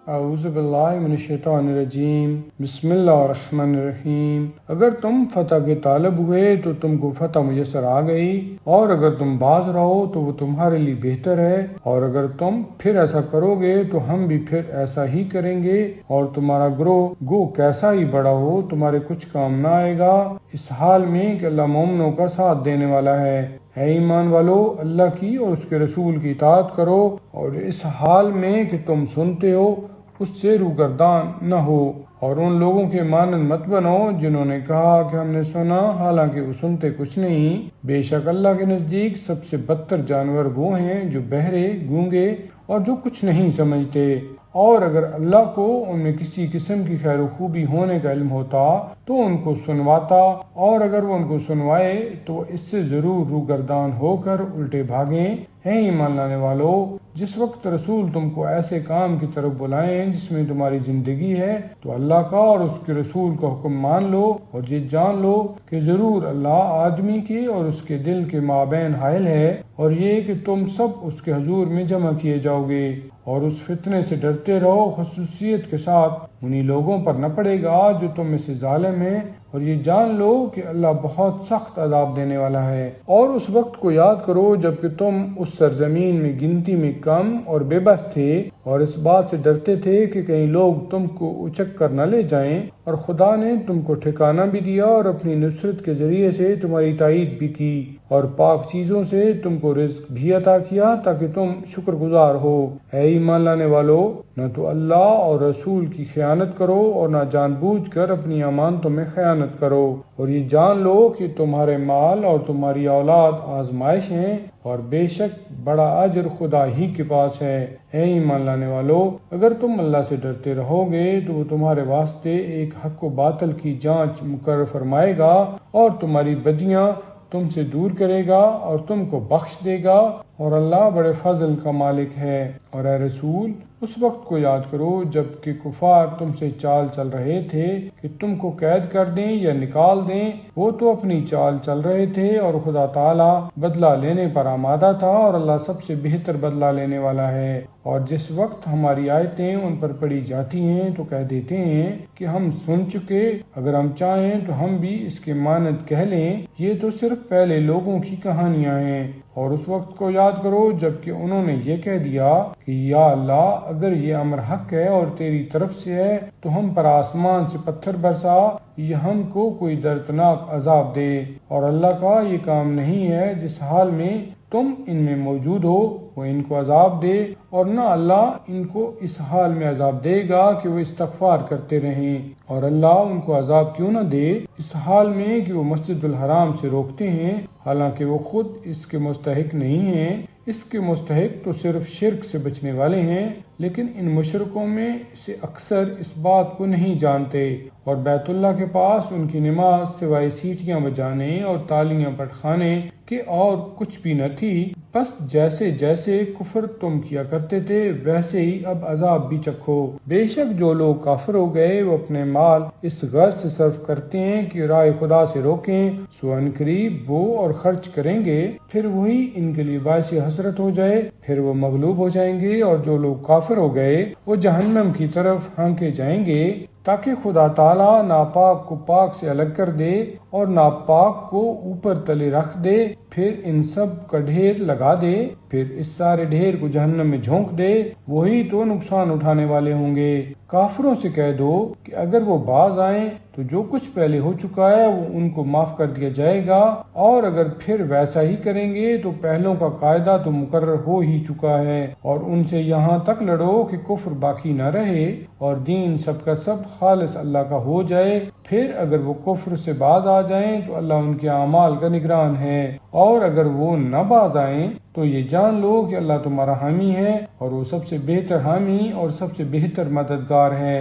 اعوذ باللہ من الشیطان الرجیم، بسم اللہ الرحمن الرحیم۔ اگر تم فتح کے طالب ہوئے تو تم کو فتح میسر آ گئی، اور اگر تم باز رہو تو وہ تمہارے لیے بہتر ہے، اور اگر تم پھر ایسا کرو گے تو ہم بھی پھر ایسا ہی کریں گے، اور تمہارا گروہ گو کیسا ہی بڑا ہو تمہارے کچھ کام نہ آئے گا، اس حال میں کہ اللہ مومنوں کا ساتھ دینے والا ہے۔ اے ایمان والو، اللہ کی اور اس کے رسول کی اطاعت کرو، اور اس حال میں کہ تم سنتے ہو اس سے روگردان نہ ہو، اور ان لوگوں کے مانند مت بنو جنہوں نے کہا کہ ہم نے سنا حالانکہ وہ سنتے کچھ نہیں۔ بے شک اللہ کے نزدیک سب سے بدتر جانور وہ ہیں جو بہرے، گونگے اور جو کچھ نہیں سمجھتے۔ اور اگر اللہ کو ان میں کسی قسم کی خیر و خوبی ہونے کا علم ہوتا تو ان کو سنواتا، اور اگر وہ ان کو سنوائے تو وہ اس سے ضرور روگردان ہو کر الٹے بھاگیں۔ اے ایمان لانے والو، جس وقت رسول تم کو ایسے کام کی طرف بلائیں جس میں تمہاری زندگی ہے تو اللہ کا اور اس کے رسول کا حکم مان لو، اور یہ جان لو کہ ضرور اللہ آدمی کے اور اس کے دل کے مابین حائل ہے، اور یہ کہ تم سب اس کے حضور میں جمع کیے جاؤ گے، اور اس فتنے سے ڈرتے رہو خصوصیت کے ساتھ انہی لوگوں پر نہ پڑے گا جو تم میں سے ظالم ہیں، اور یہ جان لو کہ اللہ بہت سخت عذاب دینے والا ہے۔ اور اس وقت کو یاد کرو جب کہ تم اس سرزمین میں گنتی میں کم اور بے بس تھے، اور اس بات سے ڈرتے تھے کہ کہیں لوگ تم کو اچک کر نہ لے جائیں، اور خدا نے تم کو ٹھکانہ بھی دیا اور اپنی نصرت کے ذریعے سے تمہاری تائید بھی کی، اور پاک چیزوں سے تم کو رزق بھی عطا کیا تاکہ تم شکر گزار ہو۔ اے ایمان لانے والو، نہ تو اللہ اور رسول کی خیانت کرو اور نہ جان بوجھ کر اپنی امانتوں میں خیانت کرو، اور یہ جان لو کہ تمہارے مال اور تمہاری اولاد آزمائش ہیں، اور بے شک بڑا اجر خدا ہی کے پاس ہے۔ اے ایمان لانے والو، اگر تم اللہ سے ڈرتے رہو گے تو وہ تمہارے واسطے ایک حق و باطل کی جانچ مقرر فرمائے گا، اور تمہاری بدیاں تم سے دور کرے گا اور تم کو بخش دے گا، اور اللہ بڑے فضل کا مالک ہے۔ اور اے رسول، اس وقت کو یاد کرو جب کہ کفار تم سے چال چل رہے تھے کہ تم کو قید کر دیں یا نکال دیں، وہ تو اپنی چال چل رہے تھے، اور خدا تعالی بدلہ لینے پر آمادہ تھا، اور اللہ سب سے بہتر بدلہ لینے والا ہے۔ اور جس وقت ہماری آیتیں ان پر پڑھی جاتی ہیں تو کہہ دیتے ہیں کہ ہم سن چکے، اگر ہم چاہیں تو ہم بھی اس کے مانند کہہ لیں، یہ تو صرف پہلے لوگوں کی کہانیاں ہیں۔ اور اس وقت کو یاد کرو جب کہ انہوں نے یہ کہہ دیا کہ یا اللہ، اگر یہ امر حق ہے اور تیری طرف سے ہے تو ہم پر آسمان سے پتھر برسا یا ہم کو کوئی دردناک عذاب دے، اور اللہ کا یہ کام نہیں ہے جس حال میں تم ان میں موجود ہو وہ ان کو عذاب دے، اور نہ اللہ ان کو اس حال میں عذاب دے گا کہ وہ استغفار کرتے رہیں، اور اللہ ان کو عذاب کیوں نہ دے اس حال میں کہ وہ مسجد الحرام سے روکتے ہیں، حالانکہ وہ خود اس کے مستحق نہیں ہیں۔ اس کے مستحق تو صرف شرک سے بچنے والے ہیں، لیکن ان مشرکوں میں سے اکثر اس بات کو نہیں جانتے، اور بیت اللہ کے پاس ان کی نماز سوائے سیٹیاں بجانے اور تالیاں پٹخانے کے اور کچھ بھی نہ تھی، بس جیسے جیسے کفر تم کیا کرتے تھے ویسے ہی اب عذاب بھی چکھو۔ بے شک جو لوگ کافر ہو گئے وہ اپنے مال اس غرض سے صرف کرتے ہیں کہ راہ خدا سے روکیں، سو عنقریب وہ اور خرچ کریں گے، پھر وہی ان کے لیے باعث حسرت ہو جائے، پھر وہ مغلوب ہو جائیں گے، اور جو لوگ کافر ہو گئے وہ جہنم کی طرف ہانکے جائیں گے، تاکہ خدا تعالیٰ ناپاک کو پاک سے الگ کر دے اور ناپاک کو اوپر تلے رکھ دے، پھر ان سب کا ڈھیر لگا دے، پھر اس سارے ڈھیر کو جہنم میں جھونک دے، وہی تو نقصان اٹھانے والے ہوں گے۔ کافروں سے کہہ دو کہ اگر وہ باز آئیں تو جو کچھ پہلے ہو چکا ہے وہ ان کو معاف کر دیا جائے گا، اور اگر پھر ویسا ہی کریں گے تو پہلوں کا قاعدہ تو مقرر ہو ہی چکا ہے، اور ان سے یہاں تک لڑو کہ کفر باقی نہ رہے اور دین سب کا سب خالص اللہ کا ہو جائے، پھر اگر وہ کفر سے باز آ جائیں تو اللہ ان کے اعمال کا نگران ہے، اور اگر وہ نہ باز آئیں تو یہ جان لو کہ اللہ تمہارا حامی ہے، اور وہ سب سے بہتر حامی اور سب سے بہتر مددگار ہے۔